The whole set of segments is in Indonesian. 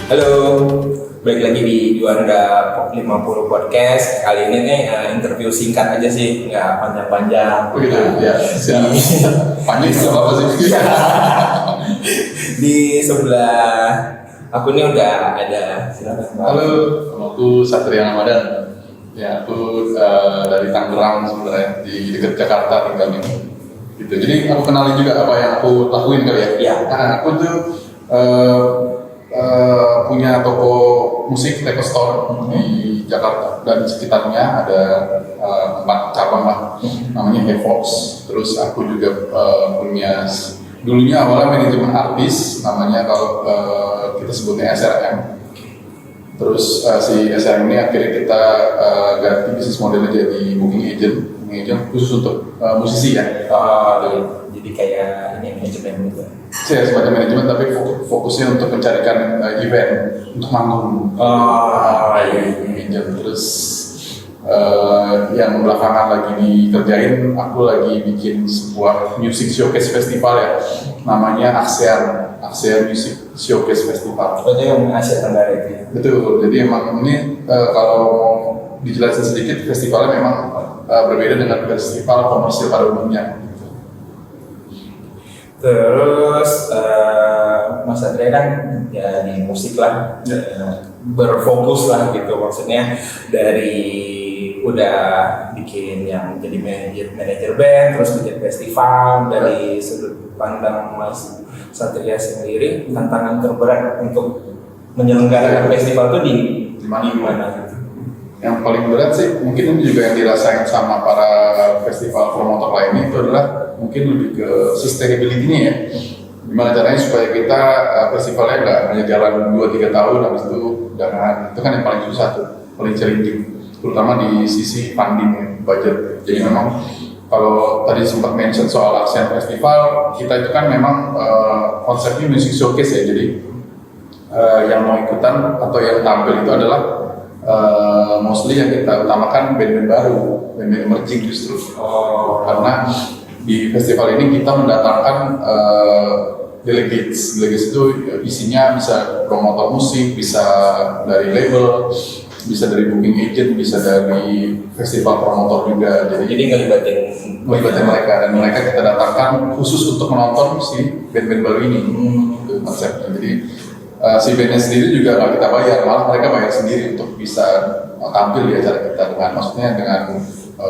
Halo, balik lagi di Juanda 50 Podcast. Kali ini nih interview singkat aja sih, nggak panjang-panjang. Oh gitu, ya. Panjang nggak apa-apa sih. Di sebelah aku ini udah ada, silakan. Halo, aku Satria Ramadan. Ya, aku dari Tangerang sebenarnya, di dekat Jakarta tinggalnya. Gitu. Jadi aku kenalin juga apa yang aku lakuin kali ya. Iya. Nah, aku tuh punya toko musik record store di Jakarta dan sekitarnya ada 4 cabang lah, namanya Evox. Terus aku juga punya dulunya awalnya manajemen artis, namanya kalau kita sebutnya SRM. Terus si SRM ini akhirnya kita ganti bisnis modelnya jadi booking agent khusus untuk musisi ya. Jadi kayak ini manajemen gitu. Saya semacam manajemen tapi fokusnya untuk mencarikan event untuk manggung. Iya. Terus yang belakangan lagi dikerjain, aku lagi bikin sebuah music showcase festival ya, namanya ASEAN Music Showcase Festival. Itu yang Asia Tenggara itu ya? Betul, jadi emang ini kalau mau dijelasin sedikit, festivalnya memang berbeda dengan festival komersil pada umumnya. Terus Mas Andrea kan ya di musik lah, berfokus lah gitu, maksudnya dari udah bikin yang jadi manajer band, terus bikin festival. Dari sudut pandang Mas Satria sendiri, tantangan terberat untuk menyelenggarakan festival itu di mana gitu? Yang paling berat sih mungkin ini juga yang dirasain sama para festival promotor lainnya, itu adalah mungkin lebih ke sustainability-nya ya. Gimana caranya supaya kita festivalnya nggak hanya jalan 2-3 tahun habis itu jangan, itu kan yang paling susah tuh, paling challenging, terutama di sisi funding budget. Jadi memang kalau tadi sempat mention soal ASEAN Festival, kita itu kan memang konsepnya music showcase ya, jadi yang mau ikutan atau yang tampil itu adalah mostly yang kita utamakan band-band baru, band-band emerging justru. Karena di festival ini kita mendatangkan delegates itu isinya bisa promotor musik, bisa dari label, bisa dari booking agent, bisa dari festival promotor juga. Jadi ngelibatin mereka, dan mereka kita datangkan khusus untuk menonton si band-band baru ini. Itu konsepnya. Jadi si bandnya sendiri juga nggak kita bayar, malah mereka bayar sendiri untuk bisa tampil di acara kita, dengan maksudnya dengan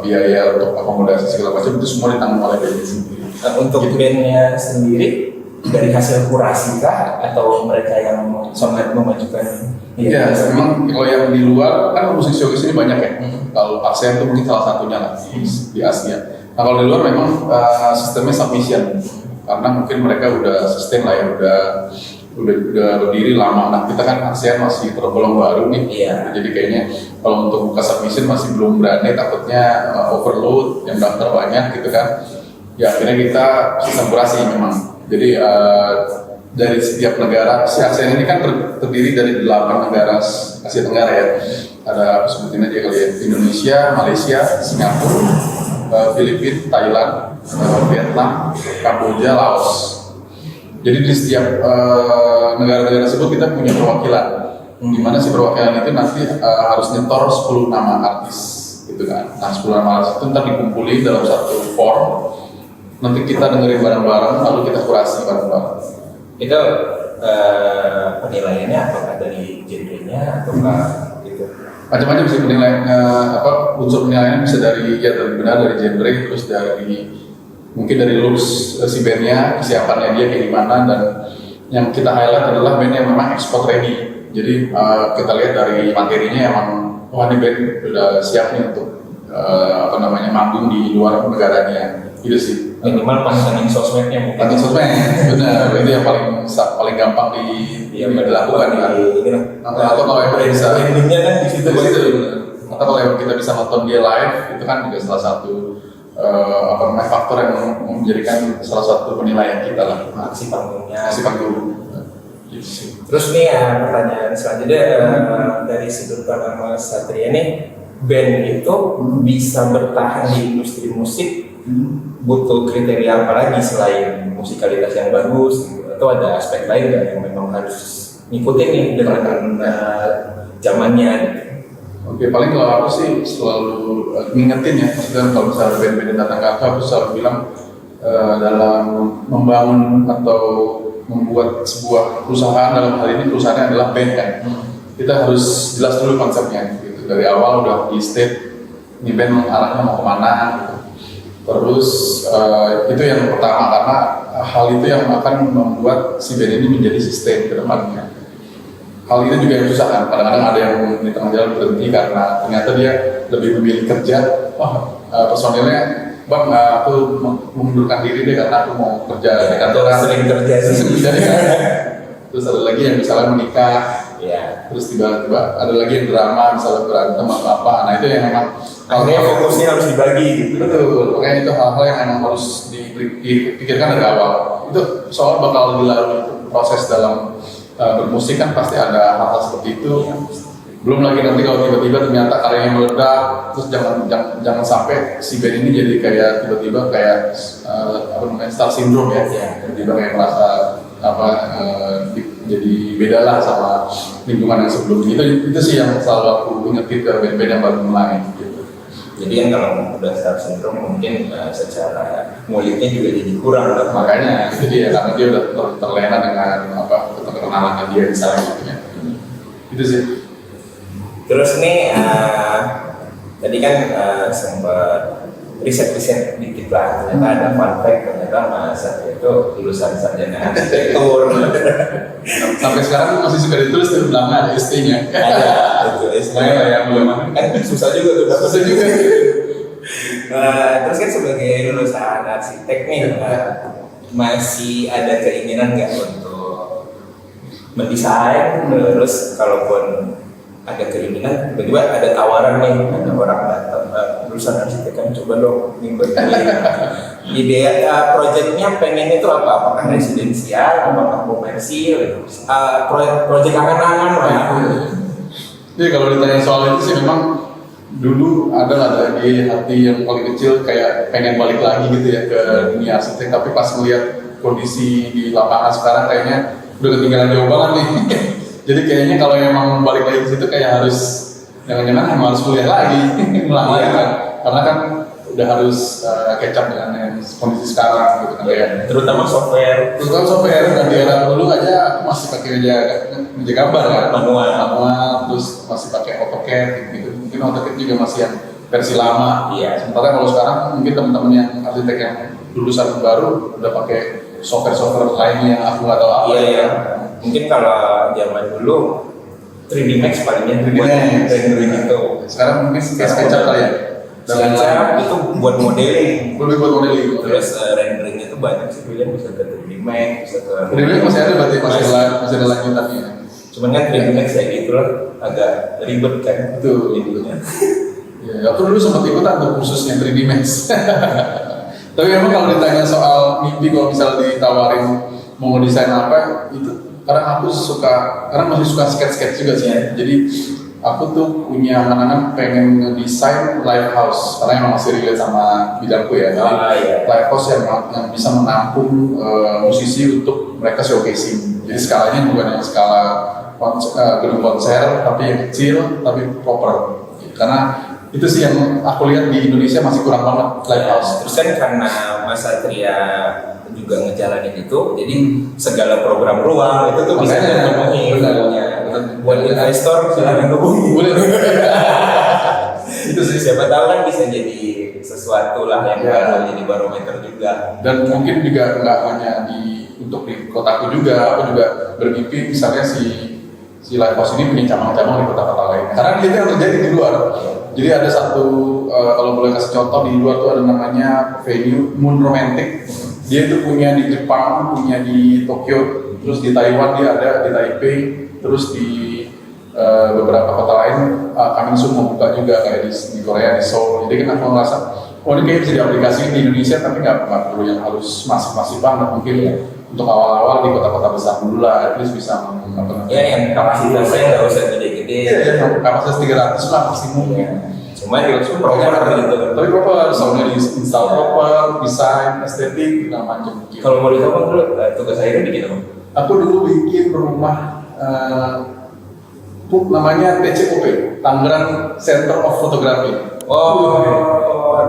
biaya untuk akomodasi segala macam itu semua ditanggung oleh bandnya sendiri. Untuk gitu. Bandnya sendiri dari hasil kurasi kah atau mereka yang sangat memajukan? Iya, memang kalau yang di luar kan musik showcase ini banyak ya. Kalau ASEAN itu mungkin salah satunya lah di Asia. Nah kalau di luar memang sistemnya submission, karena mungkin mereka udah sustain lah ya, udah berdiri lama. Nah kita kan ASEAN masih tergolong baru nih. Iya. Jadi kayaknya kalau untuk buka submission masih belum berani, takutnya overload, yang daftar banyak gitu kan. Ya akhirnya kita sistem kurasi memang. Jadi dari setiap negara, si ASEAN ini kan terdiri dari 8 negara Asia Tenggara ya. Ada, aku sebutin aja kali ya, Indonesia, Malaysia, Singapura, Filipina, Thailand, Vietnam, Kamboja, Laos. Jadi di setiap negara-negara tersebut kita punya perwakilan. Di mana si perwakilan itu nanti harus nyetor 10 nama artis gitu kan. Nah 10 nama artis itu ntar dikumpulin dalam satu form. Nanti kita dengerin bareng-bareng, lalu kita kurasi bareng-bareng. Itu penilaiannya apakah dari genrenya atau gitu? Macam-macam sih penilaiannya, unsur penilaiannya bisa dari dari genre, terus dari mungkin dari looks si bandnya, kesiapannya dia kayak gimana, dan yang kita highlight adalah band yang memang export ready. Jadi kita lihat dari materinya emang wah ini band udah siap nih untuk manggung di luar negaranya, gitu sih. Minimal pantengin sosmednya mungkin. Pantengin sosmed, benar, itu yang paling gampang dilakukan ya. Atau kalau yang bisa endingnya kan di situ. Atau kalau yang kita bisa nonton dia live, itu kan juga salah satu faktor yang menjadikan salah satu penilaian kita lah. Aksi panggungnya. Aksi panggung. Terus nih pertanyaan selanjutnya dari sudut pandang Mas Satria nih, band itu bisa bertahan di industri musik butuh kriteria apa lagi selain musikalitas yang bagus gitu? Atau ada aspek lain nggak yang memang harus ngikutin nih dengan zamannya. Oke, paling kalau aku sih selalu ngingetin ya, maksudnya kalau misalnya band-band yang datang ke aku selalu bilang dalam membangun atau membuat sebuah perusahaan, dalam hal ini perusahaannya adalah band kan. Kita harus jelas dulu konsepnya gitu. Dari awal udah di state ini band arahnya mau kemana gitu. Terus itu yang pertama, karena hal itu yang akan membuat si band ini menjadi sustain ke depannya. Hal itu juga yang susah kan, kadang-kadang ada yang di tengah jalan berhenti karena ternyata dia lebih memilih kerja. Personilnya, bang aku mengundurkan diri deh karena aku mau kerja di kantor. Sering kerja sih. Terus ada lagi yang misalnya menikah, terus tiba-tiba ada lagi yang drama, misalnya berantem atau apa. Nah itu yang memang akhirnya fokusnya harus dibagi gitu. Betul, makanya itu hal-hal yang memang harus dipikirkan dari awal. Itu soal bakal dilalui proses dalam bermusik kan pasti ada hal-hal seperti itu. Belum lagi nanti kalau tiba-tiba ternyata karyanya meledak, terus jangan sampai si band ini jadi kayak tiba-tiba kayak star syndrome ya, tiba-tiba kayak merasa jadi beda lah sama lingkungan yang sebelumnya. Itu sih yang selalu aku ingetin ke band-band yang baru mulai gitu. Jadi yang kalau udah star syndrome mungkin secara nguliknya juga jadi kurang. Makanya itu dia, karena dia udah terlena dengan keterkenalan dia misalnya gitu ya. Itu sih. Terus nih tadi kan sempat riset dikit lah, ternyata ada fun fact, ternyata Mas Satria itu lulusan sarjana arsitektur. Sampai sekarang masih suka ditulis di belakang ada ST-nya. Ada, itu ST-nya yang belum kan susah juga tuh. Susah juga. Terus kan sebagai lulusan arsitek nih, masih ada keinginan nggak untuk mendesain? Terus kalaupun ada keinginan, tiba-tiba ada tawaran nih, ada orang datang, lulusan arsitek kan coba dong ngikut ide proyeknya pengen itu apa? Apakah residensial, apakah komersil, proyek angan-angan lah. Jadi kalau ditanya soal itu sih memang dulu ada di hati yang paling kecil kayak pengen balik lagi gitu ya ke dunia arsitek, tapi pas melihat kondisi di lapangan sekarang kayaknya udah ketinggalan jauh banget nih. Jadi kayaknya kalau emang balik lagi ke situ kayak harus jangan-jangan emang harus kuliah lagi, ngulang lagi kan, karena kan udah harus catch up dengan kondisi sekarang gitu kan ya. Terutama software dan di era dulu aja masih pakai meja gambar kan, manual, terus masih pakai AutoCAD gitu. Mungkin AutoCAD juga masih yang versi lama. Iya. Sementara kalau sekarang mungkin teman-teman yang arsitek yang lulusan baru udah pakai software lainnya yang aku nggak tahu apa. Iya. Mungkin kalau zaman dulu 3D Max palingnya buat rendering itu. Sekarang mungkin SketchUp kali ya. SketchUp itu buat modeling. Lebih buat modeling. Terus renderingnya itu banyak sih, pilihan bisa ke 3D Max, bisa ke. 3D Max masih ada berarti masih ada lanjutannya. Cuman kan 3D Max kayak gitu lah, agak ribet kan. Betul. Intinya. Ya, aku dulu sempat ikutan tuh khususnya 3D Max. Tapi memang kalau ditanya soal mimpi, kalau misalnya ditawarin mau desain apa, itu karena masih suka sketch juga sih. Jadi aku tuh punya angan-angan pengen ngedesain live house karena emang masih relate sama bidangku ya. Jadi live house yang bisa menampung musisi untuk mereka showcasing. Jadi skalanya bukan yang skala gedung konser, tapi yang kecil tapi proper. Karena itu sih yang aku lihat di Indonesia masih kurang banget live house. Terus kan karena Mas Satria juga ngejalanin itu, jadi segala program ruang itu tuh bisa dihubungi. Buat investor silahkan hubungi. Boleh. Itu sih siapa tahu kan bisa jadi sesuatu lah yang bakal jadi barometer juga. Dan mungkin juga nggak hanya untuk di kotaku juga, aku juga bermimpi misalnya si live house ini punya cabang-cabang di kota-kota lain. Karena itu yang terjadi di luar. Jadi ada satu, kalau boleh kasih contoh, di luar tuh ada namanya venue Moon Romantic. Dia itu punya di Jepang, punya di Tokyo, terus di Taiwan dia ada, di Taipei, terus di beberapa kota lain coming soon mau buka juga kayak di Korea, di Seoul. Jadi kan aku ngerasa, ini kayaknya bisa diaplikasikan di Indonesia, tapi nggak perlu yang harus masif-masif banget mungkin ya. Untuk awal-awal di kota-kota besar dulu lah, at least bisa yang kapasitasnya nggak usah gede-gede. Kapasitas 300 lah maksimum ya. Cuma di proper gitu. Tapi proper, soalnya di install proper, desain, estetik, segala macam. Kalau mau ditambah dulu, tugas akhirnya bikin apa? Aku dulu bikin rumah namanya TCOP, Tangerang Center of Photography.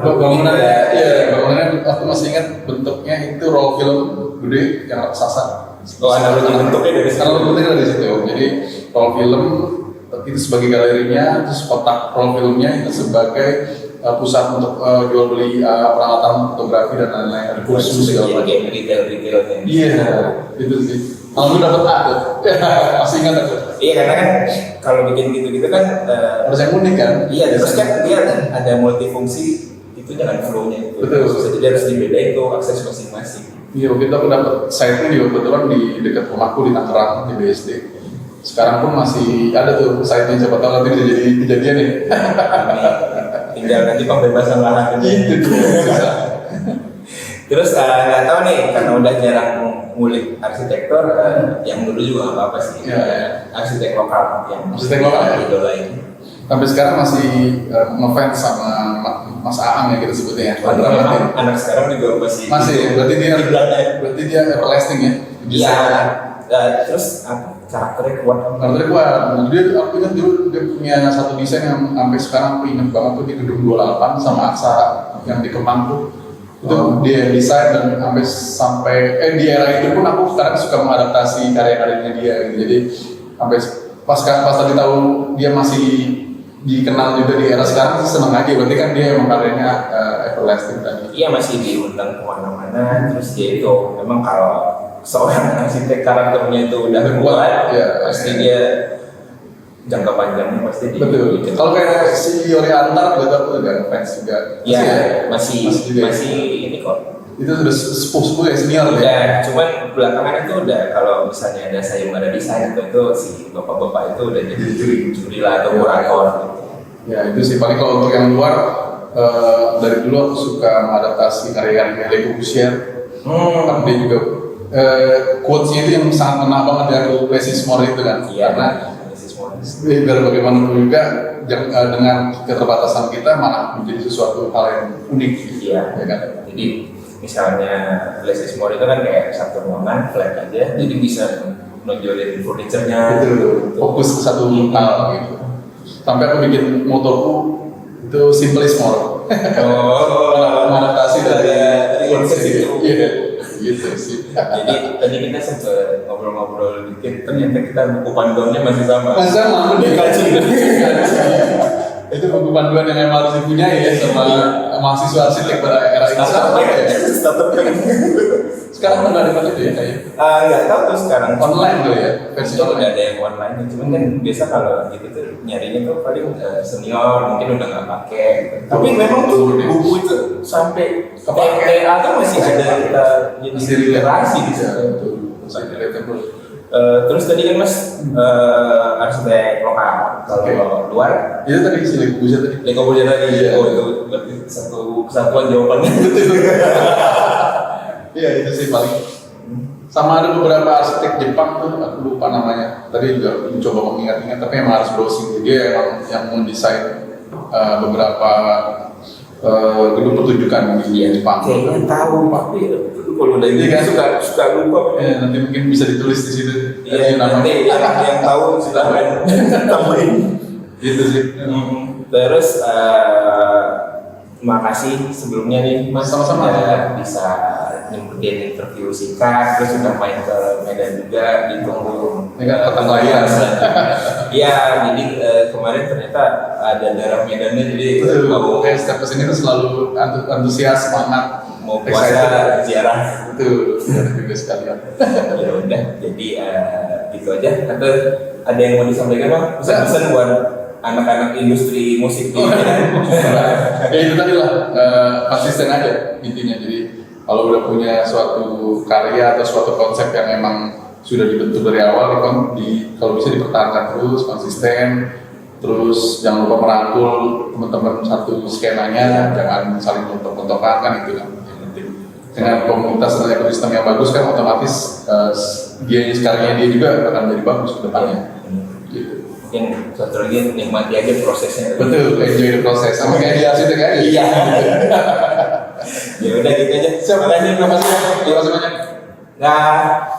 Bangunannya aku masih ingat bentuknya itu roll film gede yang raksasa. Analogi bentuknya dari situ. Analogi bentuknya dari situ. Jadi roll film itu sebagai galerinya, terus kotak roll filmnya itu sebagai pusat untuk jual beli peralatan fotografi dan lain-lain, ada kursus segala macam. Kayak retail-retailnya. Iya, itu sih. Kalau lu dapat A tuh, masih ingat aku. Iya, karena kan kalau bikin gitu-gitu kan Harus yang unik kan? iya, terus kan dia kan ada multifungsi itu dengan flow-nya itu. Betul. Jadi harus dibedain tuh akses masing-masing. Iya, waktu itu aku dapat site-nya juga kebetulan di dekat rumahku di Tangerang di BSD. Sekarang pun masih ada tuh site-nya, siapa tahu nanti bisa jadi kejadian nih. Tinggal nanti pembebasan lahan. Itu susah. Terus nggak tahu nih karena udah jarang ngulik arsitektur, yang dulu juga nggak apa-apa sih. Iya. Arsitek lokal yang Arsitek lokal, ya? idolain. Sampai sekarang masih ngefans sama Mas Aang ya kita sebutnya ya. Memang anak sekarang juga masih. Berarti dia everlasting ya. Iya. Terus apa? Karakternya kuat. Karakternya kuat. Aku ingat dulu dia punya satu desain yang sampai sekarang aku ingat banget tuh di gedung 28 sama Aksara yang di Kemang tuh. Itu dia desain dan sampai di era itu pun aku sekarang suka mengadaptasi karya-karyanya dia gitu. Jadi sampai pas tadi tahu dia masih dikenal juga di era sekarang sih seneng aja, berarti kan dia emang karyanya everlasting tadi. Iya, masih diundang kemana-mana. Terus dia itu memang kalau seorang arsitek karakternya itu udah kuat, ya, pasti dia jangka panjangnya pasti dia. Betul. Kalau kayak si Yori Antar gitu aku juga fans juga. Iya, masih ini kok. Itu sudah sepuh ya, senior Udah, ya. cuman belakangan itu udah kalau misalnya ada sayembara desain itu si bapak-bapak itu udah jadi juri lah atau kurator gitu. Ya itu sih paling kalau untuk yang luar dari dulu aku suka mengadaptasi karya-karya Lego Corbusier. Dia juga quotes-nya itu yang sangat ngena banget ya, less is more itu kan. Iya, karena biar bagaimanapun juga dengan keterbatasan kita malah menjadi sesuatu hal yang unik. Iya, ya kan. Jadi misalnya less is more itu kan kayak satu ruangan flat aja, jadi bisa nonjolin furniture-nya. Betul. Fokus ke satu hal gitu. Sampai aku bikin motorku itu simple is more. Mengadaptasi dari konsep itu. Iya, gitu sih. Jadi tadi kita sempat ngobrol-ngobrol dikit, ternyata kita buku panduannya masih sama. Masih sama, dikaji. Itu buku panduan yang emang harus dipunyai ya sama mahasiswa arsitek pada era itu. Sekarang udah ada itu ya kayaknya. Nggak tahu tuh sekarang online tuh ya versi itu udah ada yang online. Cuman kan biasa kalau gitu tuh nyarinya tuh paling senior mungkin udah nggak pakai. Tapi memang tuh buku itu sampai TTA tuh masih ada kita jadi literasi di sana. Masih relatable. Terus tadi kan Mas arsitek lokal. Kalau luar Itu tadi si Lego Corbusier tadi. Lego Corbusier tadi. Oh itu berarti satu kesatuan jawabannya. Iya itu sih paling. Sama ada beberapa arsitek Jepang tuh aku lupa namanya. Tadi juga mencoba mengingat-ingat tapi emang harus browsing. Dia emang yang mendesain beberapa gedung pertunjukan di Jepang. Kayaknya tahu tapi kalau udah ini kan suka lupa. Ya, nanti mungkin bisa ditulis di situ. Iya, nanti yang tahu silahkan tambahin. Gitu sih. Terus makasih sebelumnya nih Mas, Sama-sama. bisa nyempetin interview singkat, terus sudah main ke Medan juga, ditunggu Ini kan kota layar. Iya, jadi kemarin ternyata ada darah Medannya, jadi mau setiap kesini tuh selalu antusias, semangat, mau puasa ziarah. Betul, ziarah juga sekalian. Ya udah, jadi gitu aja. Atau ada yang mau disampaikan Bang? Pesan-pesan buat anak-anak industri musik ini. Ya itu tadi lah, konsisten aja intinya. Jadi kalau udah punya suatu karya atau suatu konsep yang emang sudah dibentuk dari awal, kalau bisa dipertahankan terus, konsisten, terus jangan lupa merangkul teman-teman satu skenanya, jangan saling mentok-mentokan kan itu kan yang penting. Dengan komunitas dan ekosistem yang bagus kan otomatis karyanya dia juga akan menjadi bagus ke depannya. Gitu. Mungkin satu lagi nikmati aja prosesnya. Betul, enjoy the process. Sama kayak di arsitek aja. Iya. Ya udah gitu aja. Terima kasih banyak. Nah.